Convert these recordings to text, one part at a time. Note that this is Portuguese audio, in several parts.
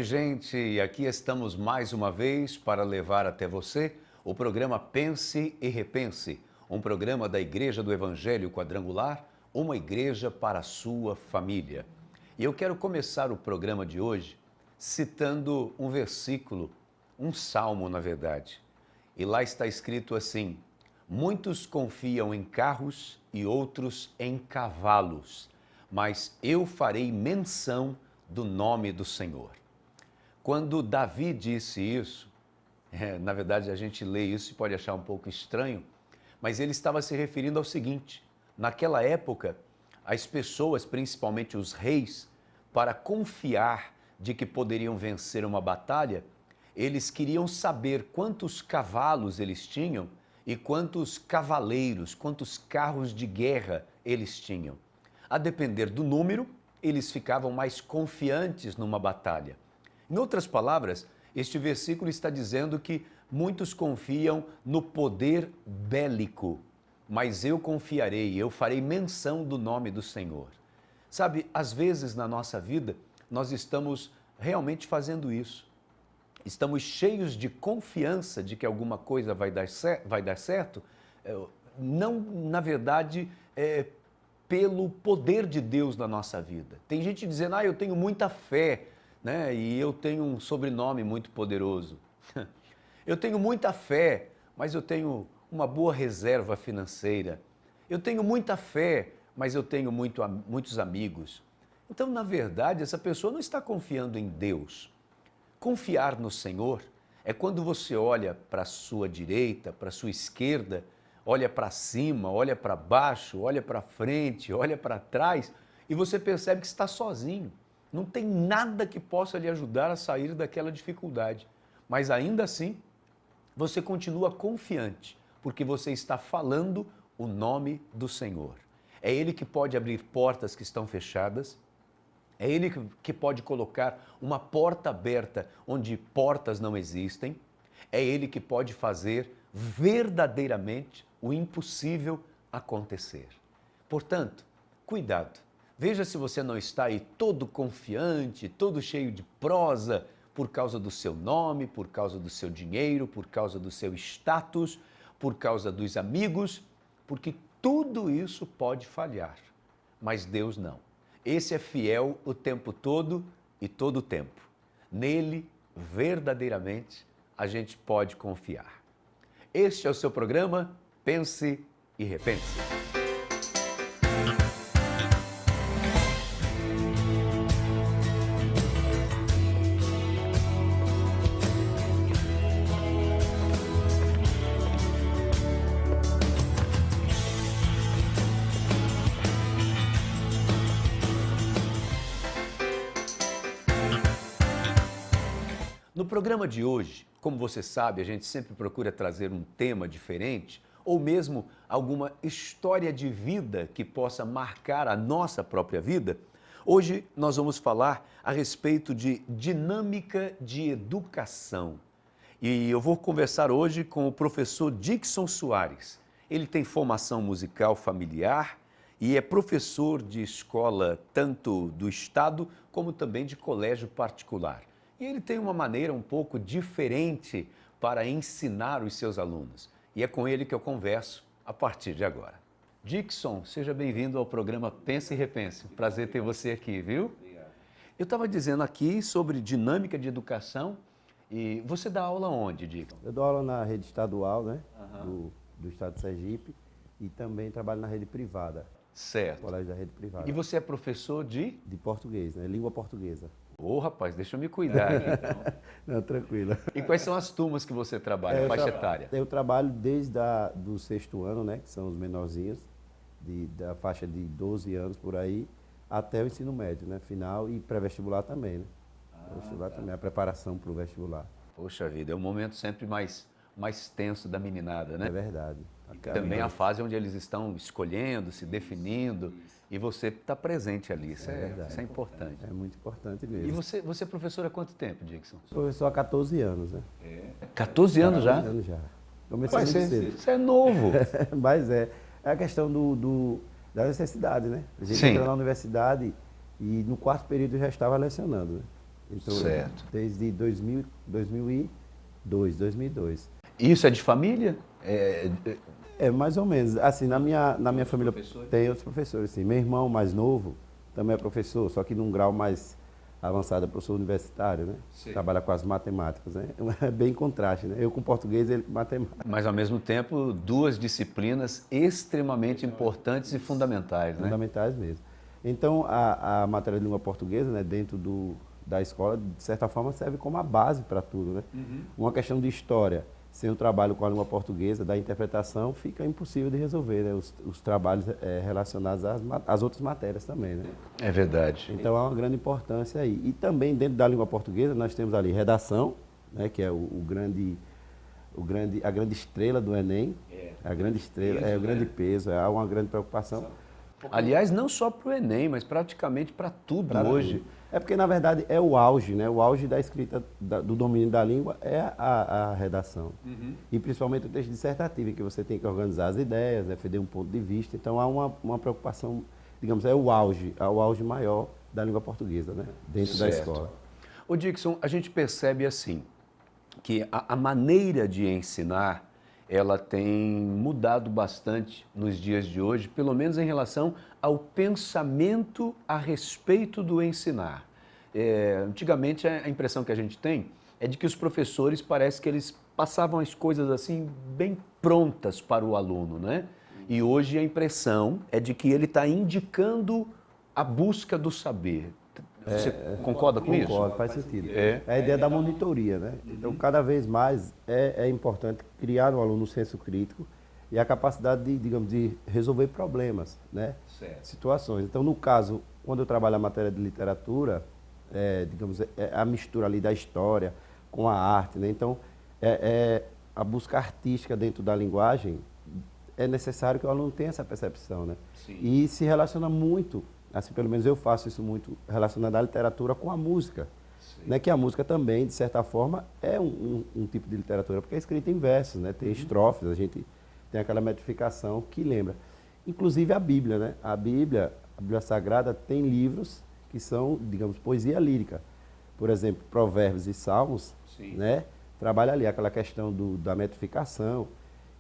gente, e aqui estamos mais uma vez para levar até você o programa Pense e Repense, um programa da Igreja do Evangelho Quadrangular, uma igreja para a sua família. E eu quero começar o programa de hoje citando um versículo, um salmo, na verdade. E lá está escrito assim: muitos confiam em carros e outros em cavalos, mas eu farei menção do nome do Senhor. Quando Davi disse isso, na verdade a gente lê isso e pode achar um pouco estranho, mas ele estava se referindo ao seguinte: naquela época, as pessoas, principalmente os reis, para confiar de que poderiam vencer uma batalha, eles queriam saber quantos cavalos eles tinham e quantos cavaleiros, quantos carros de guerra eles tinham. A depender do número, eles ficavam mais confiantes numa batalha. Em outras palavras, este versículo está dizendo que muitos confiam no poder bélico, mas eu confiarei, eu farei menção do nome do Senhor. Sabe, às vezes na nossa vida, nós estamos realmente fazendo isso. Estamos cheios de confiança de que alguma coisa vai dar certo, não, na verdade, pelo poder de Deus na nossa vida. Tem gente dizendo, eu tenho muita fé, né? E eu tenho um sobrenome muito poderoso. Eu tenho muita fé, mas eu tenho uma boa reserva financeira. Eu tenho muita fé, mas eu tenho muitos amigos. Então, na verdade, essa pessoa não está confiando em Deus. Confiar no Senhor é quando você olha para a sua direita, para a sua esquerda, olha para cima, olha para baixo, olha para frente, olha para trás e você percebe que está sozinho. Não tem nada que possa lhe ajudar a sair daquela dificuldade. Mas ainda assim, você continua confiante, porque você está falando o nome do Senhor. É Ele que pode abrir portas que estão fechadas, é Ele que pode colocar uma porta aberta onde portas não existem, é Ele que pode fazer verdadeiramente o impossível acontecer. Portanto, cuidado. Veja se você não está aí todo confiante, todo cheio de prosa, por causa do seu nome, por causa do seu dinheiro, por causa do seu status, por causa dos amigos, porque tudo isso pode falhar, mas Deus não. Esse é fiel o tempo todo e todo o tempo. Nele, verdadeiramente, a gente pode confiar. Este é o seu programa Pense e Repense. No programa de hoje, como você sabe, a gente sempre procura trazer um tema diferente ou mesmo alguma história de vida que possa marcar a nossa própria vida. Hoje nós vamos falar a respeito de dinâmica de educação. E eu vou conversar hoje com o professor Dixon Soares. Ele tem formação musical familiar e é professor de escola tanto do estado como também de colégio particular. E ele tem uma maneira um pouco diferente para ensinar os seus alunos. E é com ele que eu converso a partir de agora. Dixon, seja bem-vindo ao programa Pense e Repense. Prazer ter você aqui, viu? Obrigado. Eu estava dizendo aqui sobre dinâmica de educação e você dá aula onde, Dixon? Eu dou aula na rede estadual, né? Do estado de Sergipe e também trabalho na rede privada. Certo. Colégio da rede privada. E você é professor de? De português, né? Língua portuguesa. Ô, rapaz, deixa eu me cuidar aqui, então. Não, tranquilo. E quais são as turmas que você trabalha, faixa etária? Eu trabalho desde do 6º ano, né? Que são os menorzinhos, da faixa de 12 anos por aí, até o ensino médio, né? Final e pré-vestibular também, né? Vestibular também, a preparação para o vestibular. Poxa vida, é um momento sempre mais tenso da meninada, né? É verdade. Também a fase onde eles estão escolhendo, se definindo, e você está presente ali. Isso é importante. É muito importante mesmo. E você é professor há quanto tempo, Dixon? Professor há 14 anos, né? 14 anos já? 14 anos já. Comecei muito cedo. Você é novo. Mas é a questão da necessidade, né? A gente Sim. entra na universidade e no 4º período eu já estava lecionando, né? Então, Certo. desde 2002. Isso é de família? É, mais ou menos. Assim, na minha família tem outros professores, sim. Meu irmão mais novo também é professor, só que num grau mais avançado, é professor universitário, né? Sim. Trabalha com as matemáticas, né? É bem contraste, né? Eu com português, ele com matemática. Mas, ao mesmo tempo, duas disciplinas extremamente importantes e fundamentais, né? Fundamentais mesmo. Então, a matéria de língua portuguesa, né, dentro da escola, de certa forma, serve como a base para tudo, né? Uma questão de história, sem o trabalho com a língua portuguesa, da interpretação, fica impossível de resolver, né? Os trabalhos relacionados às outras matérias também, né? É verdade. Então, há uma grande importância aí. E também, dentro da língua portuguesa, nós temos ali redação, né, que é a grande estrela do Enem, a grande estrela, o grande peso, há uma grande preocupação. Aliás, não só para o Enem, mas praticamente para tudo hoje. É porque, na verdade, é o auge, né? O auge da escrita, do domínio da língua é a redação. E principalmente o texto dissertativo, em que você tem que organizar as ideias, defender um ponto de vista. Então, há uma preocupação, digamos, é o auge maior da língua portuguesa, né? Dentro da escola. Ô Dixon, a gente percebe assim, que a maneira de ensinar, ela tem mudado bastante nos dias de hoje, pelo menos em relação ao pensamento a respeito do ensinar. Antigamente, a impressão que a gente tem é de que os professores parece que eles passavam as coisas assim bem prontas para o aluno, né? E hoje a impressão é de que ele está indicando a busca do saber. Você concorda com isso? Concordo, faz sentido. É a ideia da monitoria, né? Então, cada vez mais é importante criar no aluno o senso crítico e a capacidade de, digamos, de resolver problemas, né? Situações. Então, no caso, quando eu trabalho a matéria de literatura, digamos, a mistura ali da história com a arte, né? Então, a busca artística dentro da linguagem, é necessário que o aluno tenha essa percepção, né? Sim. E se relaciona muito, assim, pelo menos eu faço isso muito, relacionado à literatura com a música. Né? Que a música também, de certa forma, é um tipo de literatura, porque é escrita em versos, né? Tem estrofes, a gente tem aquela metrificação que lembra. Inclusive a Bíblia, né? A Bíblia Sagrada tem livros que são, digamos, poesia lírica. Por exemplo, Provérbios e Salmos, né? Trabalha ali aquela questão da metrificação.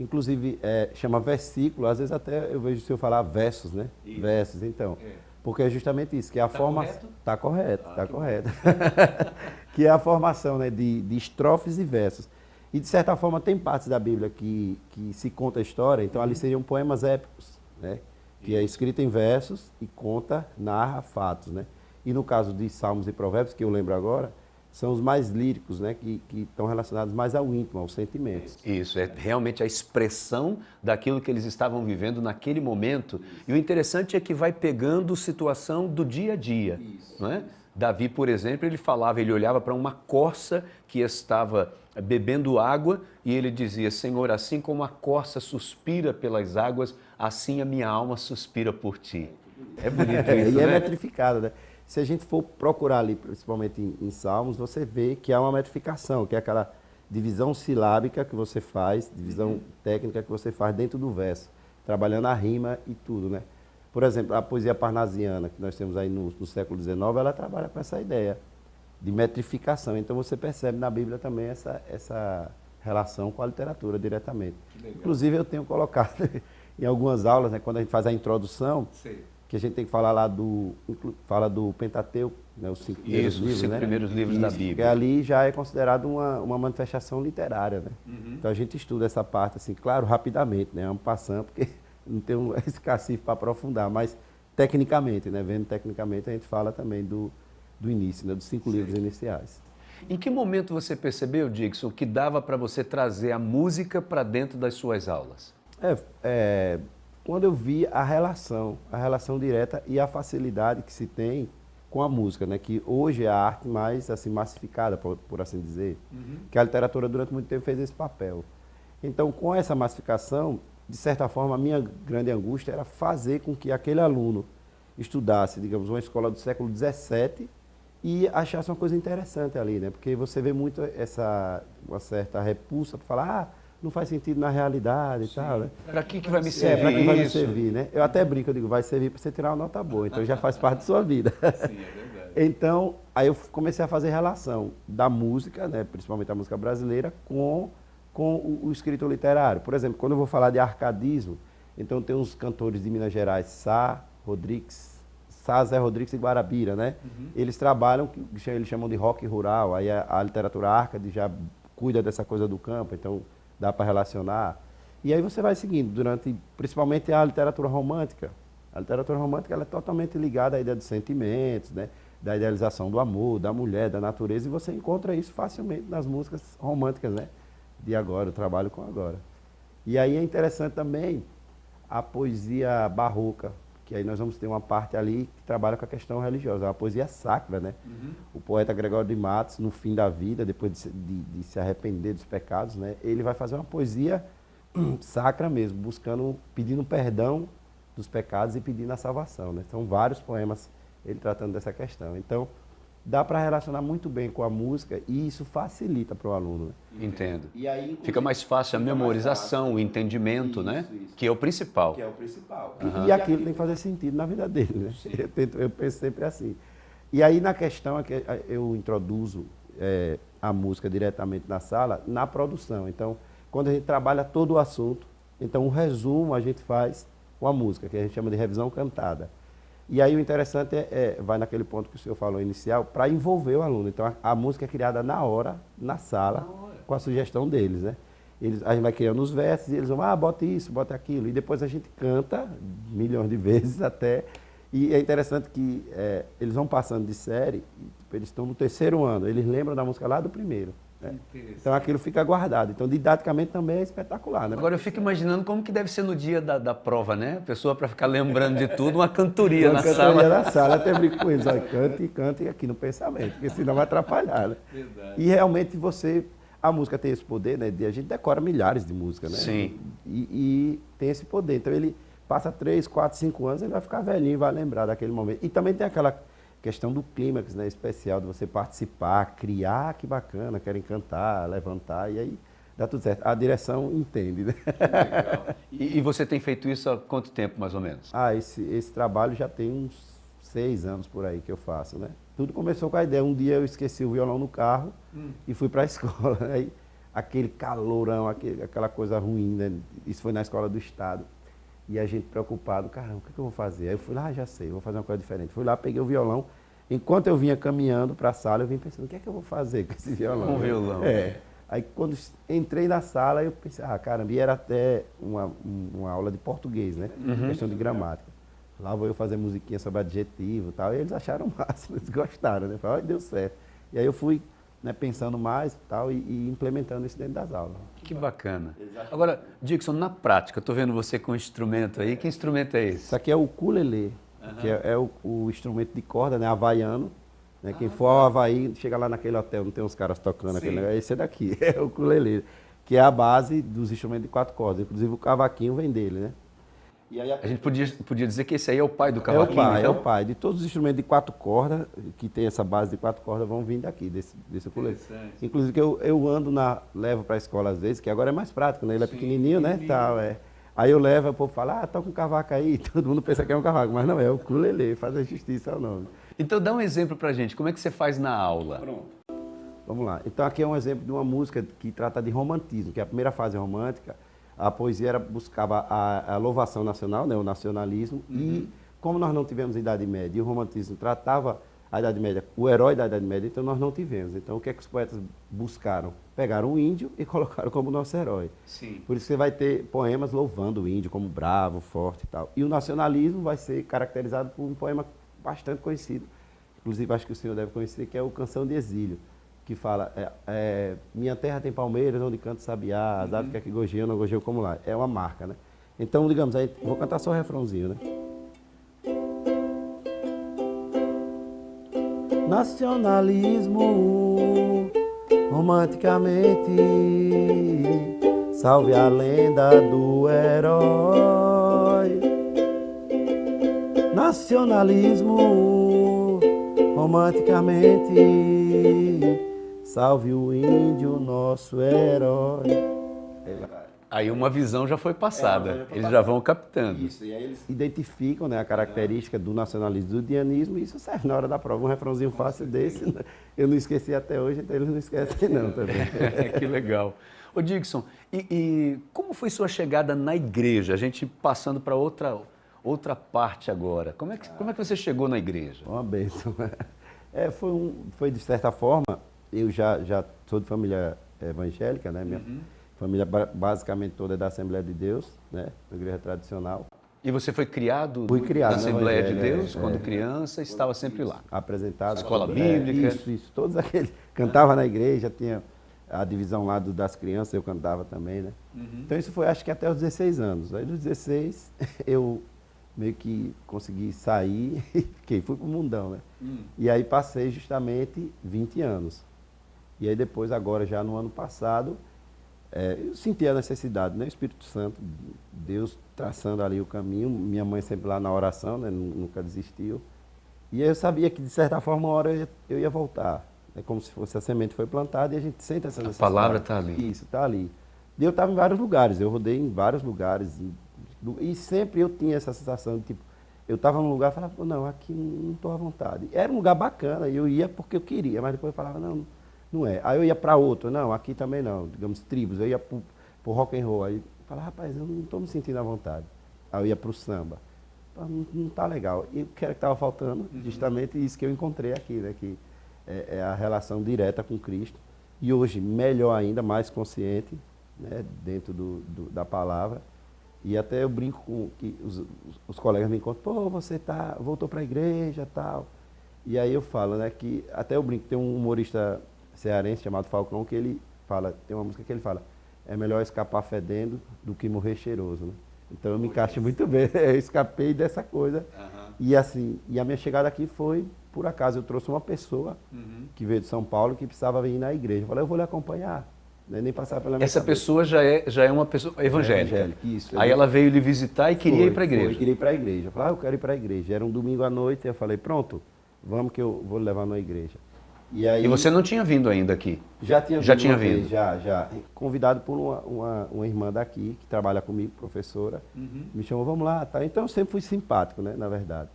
Inclusive, chama versículo, às vezes até eu vejo o senhor falar versos, né? Isso. Versos, então. Porque é justamente isso, que é a formação... Está correto, está correto. Que é a formação, né, de estrofes e versos. E, de certa forma, tem partes da Bíblia que se conta a história, então ali seriam poemas épicos, né? Que é escrito em versos e narra fatos, né? E no caso de Salmos e Provérbios, que eu lembro agora, são os mais líricos, né, que estão relacionados mais ao íntimo, aos sentimentos. Isso, é realmente a expressão daquilo que eles estavam vivendo naquele momento. E o interessante é que vai pegando situação do dia a dia. Não é? Davi, por exemplo, ele olhava para uma corça que estava bebendo água e ele dizia: Senhor, assim como a corça suspira pelas águas, assim a minha alma suspira por ti. É bonito isso, E é né? metrificado, né? Se a gente for procurar ali, principalmente em Salmos, você vê que há uma metrificação, que é aquela divisão silábica que você faz, divisão técnica que você faz dentro do verso, trabalhando a rima e tudo, né? Por exemplo, a poesia parnasiana, que nós temos aí no século XIX, ela trabalha com essa ideia de metrificação. Então você percebe na Bíblia também essa relação com a literatura diretamente. Inclusive eu tenho colocado em algumas aulas, né, quando a gente faz a introdução, que a gente tem que falar lá fala do Pentateuco, né, os 5 primeiros livros, os 5 né? primeiros livros da Bíblia. Que ali já é considerado uma manifestação literária, né? Então a gente estuda essa parte, assim, claro, rapidamente, né? Vamos passando, porque não tem esse cacife para aprofundar, mas tecnicamente, né? Vendo tecnicamente, a gente fala também do início, né? Dos 5 livros iniciais. Em que momento você percebeu, Dixon, que dava para você trazer a música para dentro das suas aulas? Quando eu vi a relação direta e a facilidade que se tem com a música, né? Que hoje é a arte mais assim, massificada, por assim dizer, que a literatura durante muito tempo fez esse papel. Então, com essa massificação, de certa forma, a minha grande angústia era fazer com que aquele aluno estudasse, digamos, uma escola do século XVII e achasse uma coisa interessante ali, né? Porque você vê muito uma certa repulsa para falar, não faz sentido na realidade e tal, né? Para que vai me servir para que vai me isso? servir, né? Eu até brinco, eu digo, vai servir para você tirar uma nota boa, então já faz parte da sua vida. Sim, é verdade. Então, Aí eu comecei a fazer relação da música, né, principalmente a música brasileira, com o escritor literário. Por exemplo, quando eu vou falar de arcadismo, então tem uns cantores de Minas Gerais, Sá Zé Rodrigues e Guarabira, né? Eles trabalham, eles chamam de rock rural, aí a literatura arcade já cuida dessa coisa do campo, então dá para relacionar. E aí você vai seguindo, principalmente a literatura romântica. A literatura romântica ela é totalmente ligada à ideia dos sentimentos, né? Da idealização do amor, da mulher, da natureza, e você encontra isso facilmente nas músicas românticas, né? De agora, eu trabalho com agora. E aí é interessante também a poesia barroca, que aí nós vamos ter uma parte ali que trabalha com a questão religiosa, é uma poesia sacra, né? O poeta Gregório de Matos, no fim da vida, depois de se arrepender dos pecados, né? Ele vai fazer uma poesia sacra mesmo, pedindo perdão dos pecados e pedindo a salvação, né? São vários poemas ele tratando dessa questão. Então, dá para relacionar muito bem com a música e isso facilita para o aluno. Né? Entendo. E aí, fica mais fácil a memorização, o entendimento, né? Que é o principal. Que é o principal. E aquilo tem que fazer sentido na vida dele, né? Eu penso sempre assim. E aí, na questão, é que eu introduzo a música diretamente na sala, na produção. Então, quando a gente trabalha todo o assunto, então o resumo a gente faz com a música, que a gente chama de revisão cantada. E aí o interessante vai naquele ponto que o senhor falou inicial, para envolver o aluno. Então a música é criada na hora, na sala, com a sugestão deles, né? A gente vai criando os versos e eles vão, bota isso, bota aquilo. E depois a gente canta milhões de vezes até. E é interessante que eles vão passando de série, eles estão no 3º ano, eles lembram da música lá do primeiro. Né? Então aquilo fica guardado. Então didaticamente também é espetacular. Né? Agora eu fico imaginando como que deve ser no dia da prova, né? A pessoa para ficar lembrando de tudo, uma cantoria na sala. Uma cantoria na sala, até brinco com eles, olha, cante aqui no pensamento, porque senão vai atrapalhar. Né? E realmente a música tem esse poder, né? A gente decora milhares de músicas, né? Sim. E tem esse poder. Então ele passa 3, 4, 5 anos, ele vai ficar velhinho e vai lembrar daquele momento. E também tem aquela questão do clímax, né, especial, de você participar, criar, que bacana, querem cantar, levantar, e aí dá tudo certo. A direção entende, né? Legal. E você tem feito isso há quanto tempo, mais ou menos? Esse trabalho já tem uns 6 anos por aí que eu faço, né? Tudo começou com a ideia. Um dia eu esqueci o violão no carro e fui para a escola. Aí, aquele calorão, aquela coisa ruim, né? Isso foi na escola do estado. E a gente preocupado, caramba, o que eu vou fazer? Aí eu fui lá, já sei, vou fazer uma coisa diferente. Fui lá, peguei o violão. Enquanto eu vinha caminhando para a sala, eu vim pensando, o que é que eu vou fazer com esse violão? Com o violão. Aí quando entrei na sala, eu pensei, caramba, e era até uma aula de português, né? Questão de gramática. Lá vou eu fazer musiquinha sobre adjetivo e tal. E eles acharam o máximo, eles gostaram, né? Falaram, deu certo. E aí eu fui, né, pensando mais tal, e implementando isso dentro das aulas. Que bacana. Exatamente. Agora, Dixon, na prática, estou vendo você com um instrumento aí. Que instrumento é esse? Isso aqui é o ukulele, que é o instrumento de corda, né, havaiano. Né, quem for ao Havaí, chega lá naquele hotel, não tem uns caras tocando aquele negócio. Esse é daqui, é o ukulele, que é a base dos instrumentos de 4 cordas. Inclusive o cavaquinho vem dele, né? E aí a gente podia dizer que esse aí é o pai do cavaquinho, então? É o pai. De todos os instrumentos de 4 cordas, que tem essa base de 4 cordas, vão vir daqui, desse ukulele. Inclusive que eu ando levo para a escola às vezes, que agora é mais prático, né? Ele é pequenininho, né? Tal, Aí eu levo, o povo fala, toca um cavaco aí. Todo mundo pensa que é um cavaco, mas não, é o ukulele, faz a justiça ao nome. Então dá um exemplo pra gente, como é que você faz na aula? Pronto. Vamos lá. Então aqui é um exemplo de uma música que trata de romantismo, que é a primeira fase romântica. A poesia buscava a louvação nacional, né, o nacionalismo, e como nós não tivemos a Idade Média e o romantismo tratava a Idade Média, o herói da Idade Média, então nós não tivemos. Então o que é que os poetas buscaram? Pegaram o índio e colocaram como nosso herói. Sim. Por isso você vai ter poemas louvando o índio como bravo, forte e tal. E o nacionalismo vai ser caracterizado por um poema bastante conhecido, inclusive acho que o senhor deve conhecer, que é o Canção de Exílio, que fala, minha terra tem palmeiras, onde canta sabiá, as aves que aqui gorjeiam, não gorjeiam como lá. É uma marca, né? Então, digamos, aí vou cantar só o refrãozinho, né? Nacionalismo, romanticamente, salve a lenda do herói. Nacionalismo, romanticamente, salve o índio, nosso herói. Aí uma visão já foi passada, já foi eles passada. já vão captando. Isso, e aí eles identificam, né, a característica do nacionalismo e do dianismo, e isso serve na hora da prova. Um refrãozinho fácil desse, né? Eu não esqueci até hoje, então eles não esquecem não também. Que legal. Ô Dixon, e como foi sua chegada na igreja? A gente passando para outra parte agora. Como é que você chegou na igreja? Uma bênção. Foi de certa forma, eu já sou de família evangélica, né? Minha família basicamente toda é da Assembleia de Deus, né? Da igreja tradicional. E você foi criado, Fui criado na no Assembleia de Evangelho, Deus, quando criança, estava sempre lá. Apresentado. Escola bíblica. Isso. Todos aqueles. Cantava na igreja, tinha a divisão lá das crianças, eu cantava também, né? Então isso foi acho que até os 16 anos. Aí dos 16 eu meio que consegui sair e fui pro mundão, né? E aí passei justamente 20 anos. E aí depois, agora já no ano passado, eu senti a necessidade, né? O Espírito Santo, Deus traçando ali o caminho, minha mãe sempre lá na oração, né? Nunca desistiu. E eu sabia que de certa forma uma hora eu ia voltar. É como se fosse a semente foi plantada e a gente sente essa necessidade. A palavra está ali. Isso, está ali. E eu estava em vários lugares, eu rodei em vários lugares. E sempre eu tinha essa sensação de tipo, eu estava num lugar e falava, não, aqui não estou à vontade. Era um lugar bacana, eu ia porque eu queria, mas depois eu falava, não é. Aí eu ia para outro, não, aqui também não, digamos, tribos, eu ia para o rock and roll, aí eu falava, rapaz, eu não estou me sentindo à vontade. Aí eu ia para o samba. Não está legal. E o que era que estava faltando? Justamente isso que eu encontrei aqui, né? Que é a relação direta com Cristo. E hoje, melhor ainda, mais consciente, né? Dentro da palavra. E até eu brinco com que os colegas me encontram, pô, você voltou para a igreja e tal. E aí eu falo, né, que até eu brinco, tem um humorista cearense chamado Falcão, que ele fala, tem uma música que ele fala, é melhor escapar fedendo do que morrer cheiroso, né? Então eu me encaixo muito bem, eu escapei dessa coisa. E assim, e a minha chegada aqui foi, por acaso, eu trouxe uma pessoa que veio de São Paulo que precisava vir na igreja. Eu falei, eu vou lhe acompanhar. Né? Nem passar pela minha Essa cabeça. pessoa já é uma pessoa evangélica. Isso. Aí ela veio lhe visitar e queria ir para a igreja. Queria ir para a igreja. Eu falei, eu quero ir para a igreja. Era um domingo à noite, eu falei, pronto, vamos que eu vou levar na igreja. E você não tinha vindo ainda aqui? Já tinha vindo. Já. Convidado por uma irmã daqui, que trabalha comigo, professora, me chamou, vamos lá. Tá? Então eu sempre fui simpático, né, na verdade.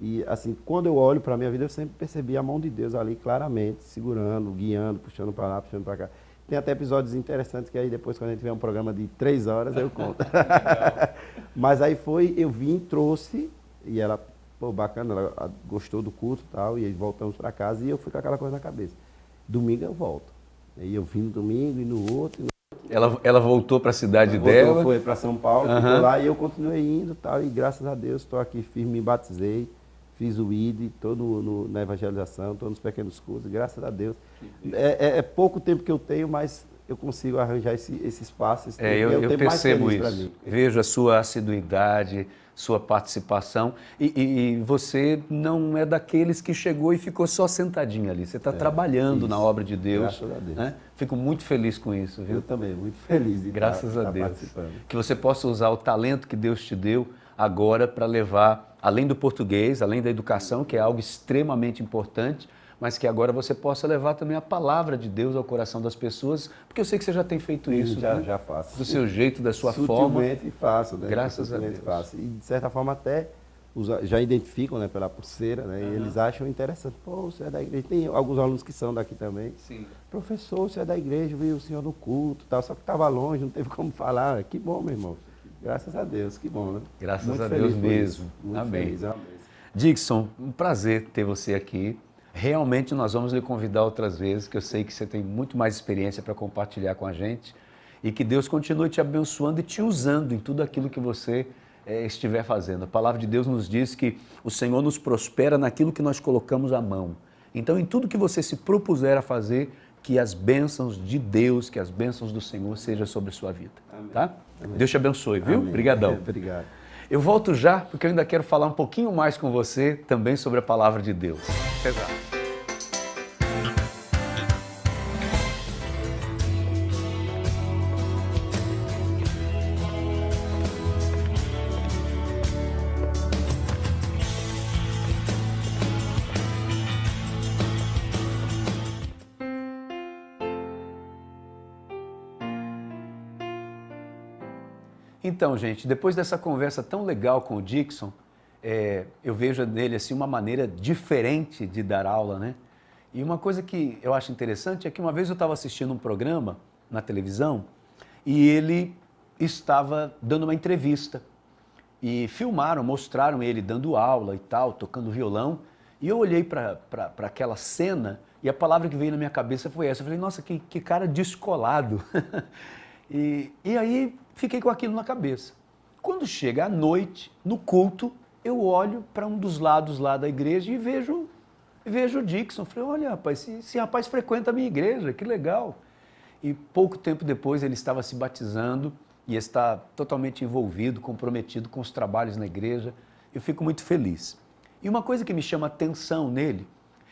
E assim, quando eu olho para a minha vida, eu sempre percebi a mão de Deus ali claramente, segurando, guiando, puxando para lá, puxando para cá. Tem até episódios interessantes que aí depois, quando a gente tiver um programa de 3 horas, eu conto. Mas aí eu vim, trouxe, e ela, pô, bacana, ela gostou do culto e tal, e aí voltamos para casa e eu fui com aquela coisa na cabeça. Domingo eu volto. Aí eu vim no domingo e no outro. Ela voltou para a cidade dela? Foi para São Paulo, ficou lá e eu continuei indo e tal, e graças a Deus estou aqui firme, me batizei. Fiz o ID, estou na evangelização, estou nos pequenos cursos, graças a Deus. É pouco tempo que eu tenho, mas eu consigo arranjar esse espaço. Eu percebo isso. Vejo a sua assiduidade, sua participação. E você não é daqueles que chegou e ficou só sentadinho ali. Você está trabalhando na obra de Deus. Graças a Deus. Né? Fico muito feliz com isso, viu? Eu também, muito feliz de graças a Deus. Participando. Que você possa usar o talento que Deus te deu agora para levar, além do português, além da educação, que é algo extremamente importante, mas que agora você possa levar também a palavra de Deus ao coração das pessoas, porque eu sei que você já tem feito isso. Já faço. Do seu jeito, da sua forma. Sutilmente faço, né? Graças a Deus. Faço. E de certa forma até já identificam, né, pela pulseira, né? E eles acham interessante. Pô, você é da igreja. Tem alguns alunos que são daqui também. Sim. Professor, você é da igreja, viu o senhor no culto, tal, só que estava longe, não teve como falar. Que bom, meu irmão. Graças a Deus, que bom, né? Graças muito a Deus mesmo. Muito Amém. Feliz, amém. Dixon, um prazer ter você aqui. Realmente nós vamos lhe convidar outras vezes, que eu sei que você tem muito mais experiência para compartilhar com a gente e que Deus continue te abençoando e te usando em tudo aquilo que você estiver fazendo. A palavra de Deus nos diz que o Senhor nos prospera naquilo que nós colocamos à mão. Então, em tudo que você se propuser a fazer, que as bênçãos de Deus, que as bênçãos do Senhor sejam sobre a sua vida. Amém. Tá? Amém. Deus te abençoe, viu? Amém. Obrigadão. Obrigado. Eu volto já, porque eu ainda quero falar um pouquinho mais com você também sobre a palavra de Deus. Até já. Então, gente, depois dessa conversa tão legal com o Dixon, eu vejo nele assim, uma maneira diferente de dar aula, né? E uma coisa que eu acho interessante é que uma vez eu estava assistindo um programa na televisão e ele estava dando uma entrevista. E filmaram, mostraram ele dando aula e tal, tocando violão. E eu olhei para aquela cena e a palavra que veio na minha cabeça foi essa. Eu falei, nossa, que cara descolado. E aí fiquei com aquilo na cabeça. Quando chega à noite, no culto, eu olho para um dos lados lá da igreja e vejo o Dixon. Falei, olha, rapaz, esse rapaz frequenta a minha igreja, que legal. E pouco tempo depois ele estava se batizando e está totalmente envolvido, comprometido com os trabalhos na igreja. Eu fico muito feliz. E uma coisa que me chama atenção nele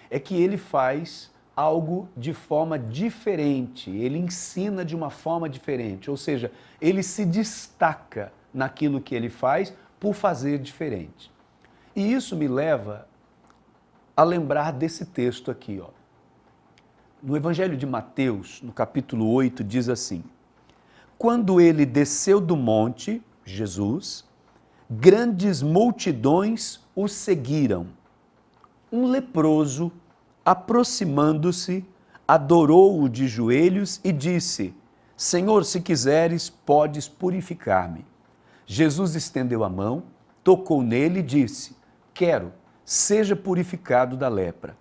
é que ele faz algo de forma diferente, ele ensina de uma forma diferente, ou seja, ele se destaca naquilo que ele faz por fazer diferente. E isso me leva a lembrar desse texto aqui, ó. No Evangelho de Mateus, no capítulo 8, diz assim: quando ele desceu do monte, Jesus, grandes multidões o seguiram. Um leproso, aproximando-se, adorou-o de joelhos e disse: Senhor, se quiseres, podes purificar-me. Jesus estendeu a mão, tocou nele e disse: quero, seja purificado da lepra.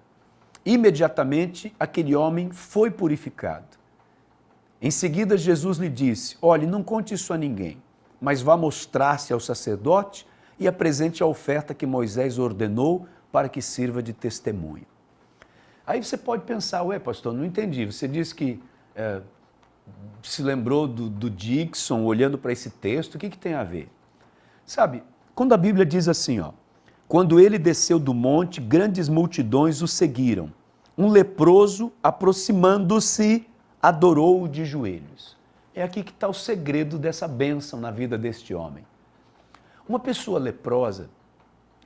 Imediatamente, aquele homem foi purificado. Em seguida, Jesus lhe disse: olhe, não conte isso a ninguém, mas vá mostrar-se ao sacerdote e apresente a oferta que Moisés ordenou para que sirva de testemunho. Aí você pode pensar, ué, pastor, não entendi. Você disse que se lembrou do Dixon olhando para esse texto, o que tem a ver? Sabe, quando a Bíblia diz assim, ó, quando ele desceu do monte, grandes multidões o seguiram. Um leproso, aproximando-se, adorou-o de joelhos. É aqui que está o segredo dessa bênção na vida deste homem. Uma pessoa leprosa,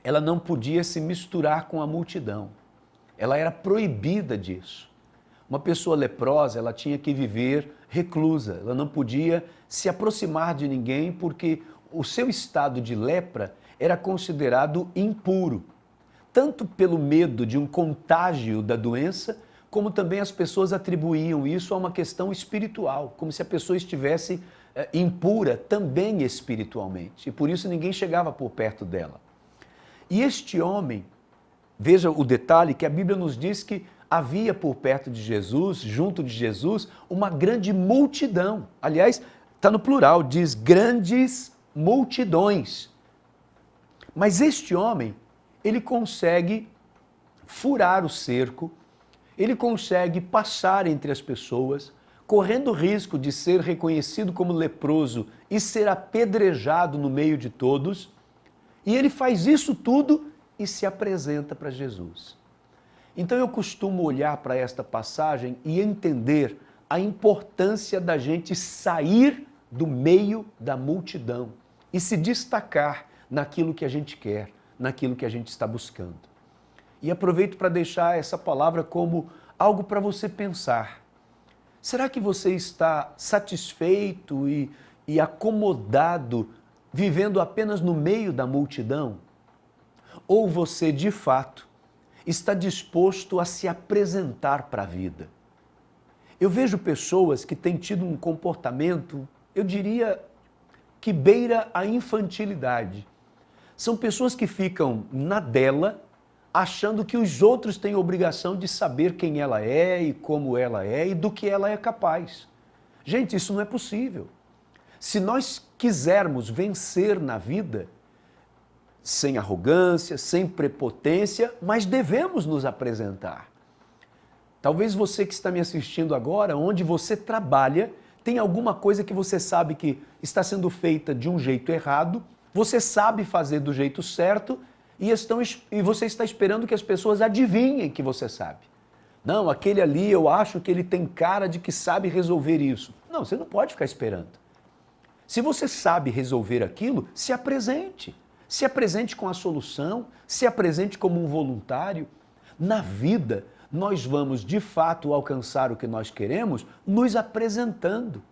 ela não podia se misturar com a multidão. Ela era proibida disso. Uma pessoa leprosa, ela tinha que viver reclusa. Ela não podia se aproximar de ninguém porque o seu estado de lepra era considerado impuro. Tanto pelo medo de um contágio da doença, como também as pessoas atribuíam isso a uma questão espiritual, como se a pessoa estivesse impura também espiritualmente. E por isso ninguém chegava por perto dela. E este homem, veja o detalhe que a Bíblia nos diz que havia por perto de Jesus, junto de Jesus, uma grande multidão. Aliás, está no plural, diz grandes multidões. Mas este homem, ele consegue furar o cerco, ele consegue passar entre as pessoas, correndo o risco de ser reconhecido como leproso e ser apedrejado no meio de todos, e ele faz isso tudo e se apresenta para Jesus. Então eu costumo olhar para esta passagem e entender a importância da gente sair do meio da multidão e se destacar naquilo que a gente quer, naquilo que a gente está buscando. E aproveito para deixar essa palavra como algo para você pensar. Será que você está satisfeito e acomodado vivendo apenas no meio da multidão? Ou você, de fato, está disposto a se apresentar para a vida? Eu vejo pessoas que têm tido um comportamento, eu diria, que beira a infantilidade. São pessoas que ficam na dela, achando que os outros têm obrigação de saber quem ela é e como ela é e do que ela é capaz. Gente, isso não é possível. Se nós quisermos vencer na vida, sem arrogância, sem prepotência, mas devemos nos apresentar. Talvez você que está me assistindo agora, onde você trabalha, tem alguma coisa que você sabe que está sendo feita de um jeito errado, você sabe fazer do jeito certo e você está esperando que as pessoas adivinhem que você sabe. Não, aquele ali eu acho que ele tem cara de que sabe resolver isso. Não, você não pode ficar esperando. Se você sabe resolver aquilo, se apresente. Se apresente com a solução, se apresente como um voluntário. Na vida, nós vamos de fato alcançar o que nós queremos nos apresentando,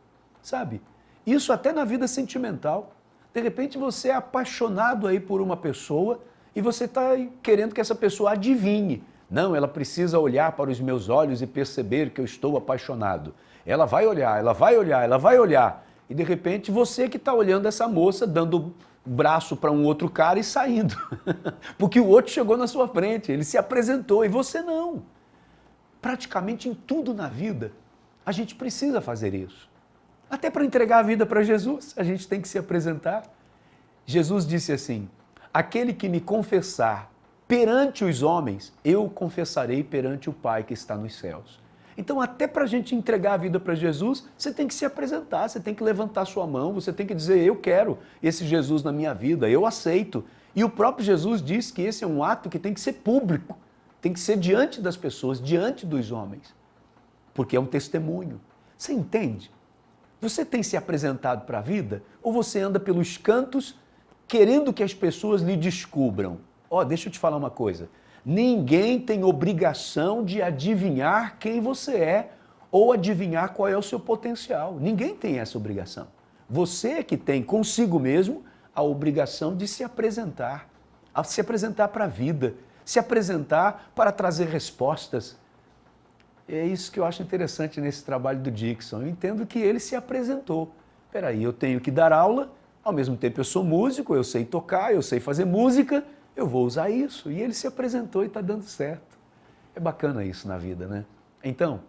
sabe? Isso até na vida sentimental. De repente você é apaixonado aí por uma pessoa e você está querendo que essa pessoa adivinhe. Não, ela precisa olhar para os meus olhos e perceber que eu estou apaixonado. Ela vai olhar, ela vai olhar, ela vai olhar. E de repente você que está olhando essa moça, dando braço para um outro cara e saindo. Porque o outro chegou na sua frente, ele se apresentou e você não. Praticamente em tudo na vida, a gente precisa fazer isso. Até para entregar a vida para Jesus, a gente tem que se apresentar. Jesus disse assim: aquele que me confessar perante os homens, eu o confessarei perante o Pai que está nos céus. Então, até para a gente entregar a vida para Jesus, você tem que se apresentar, você tem que levantar sua mão, você tem que dizer: eu quero esse Jesus na minha vida, eu aceito. E o próprio Jesus diz que esse é um ato que tem que ser público, tem que ser diante das pessoas, diante dos homens, porque é um testemunho. Você entende? Você tem se apresentado para a vida ou você anda pelos cantos querendo que as pessoas lhe descubram? Deixa eu te falar uma coisa. Ninguém tem obrigação de adivinhar quem você é ou adivinhar qual é o seu potencial. Ninguém tem essa obrigação. Você é que tem consigo mesmo a obrigação de se apresentar para a vida, se apresentar para trazer respostas. É isso que eu acho interessante nesse trabalho do Dixon. Eu entendo que ele se apresentou. Peraí, eu tenho que dar aula, ao mesmo tempo eu sou músico, eu sei tocar, eu sei fazer música, eu vou usar isso. E ele se apresentou e está dando certo. É bacana isso na vida, né? Então,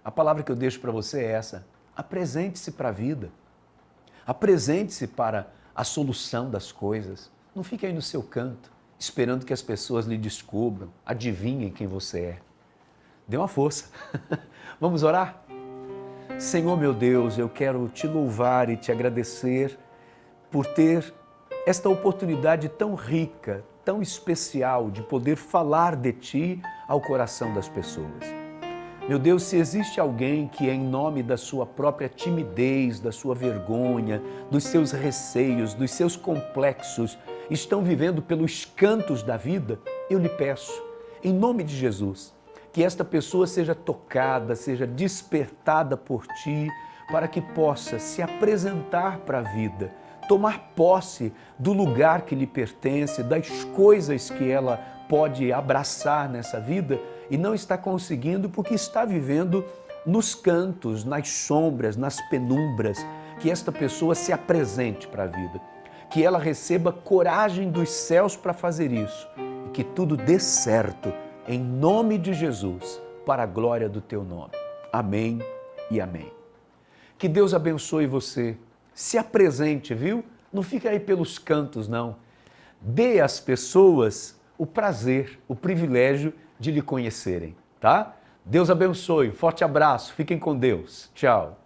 a palavra que eu deixo para você é essa: apresente-se para a vida. Apresente-se para a solução das coisas. Não fique aí no seu canto, esperando que as pessoas lhe descubram, adivinhem quem você é. Dê uma força. Vamos orar? Senhor meu Deus, eu quero te louvar e te agradecer por ter esta oportunidade tão rica, tão especial de poder falar de Ti ao coração das pessoas. Meu Deus, se existe alguém que em nome da sua própria timidez, da sua vergonha, dos seus receios, dos seus complexos, estão vivendo pelos cantos da vida, eu lhe peço, em nome de Jesus, que esta pessoa seja tocada, seja despertada por Ti, para que possa se apresentar para a vida, tomar posse do lugar que lhe pertence, das coisas que ela pode abraçar nessa vida e não está conseguindo porque está vivendo nos cantos, nas sombras, nas penumbras. Que esta pessoa se apresente para a vida, que ela receba coragem dos céus para fazer isso e que tudo dê certo. Em nome de Jesus, para a glória do Teu nome. Amém e amém. Que Deus abençoe você. Se apresente, viu? Não fique aí pelos cantos, não. Dê às pessoas o prazer, o privilégio de lhe conhecerem, tá? Deus abençoe. Forte abraço. Fiquem com Deus. Tchau.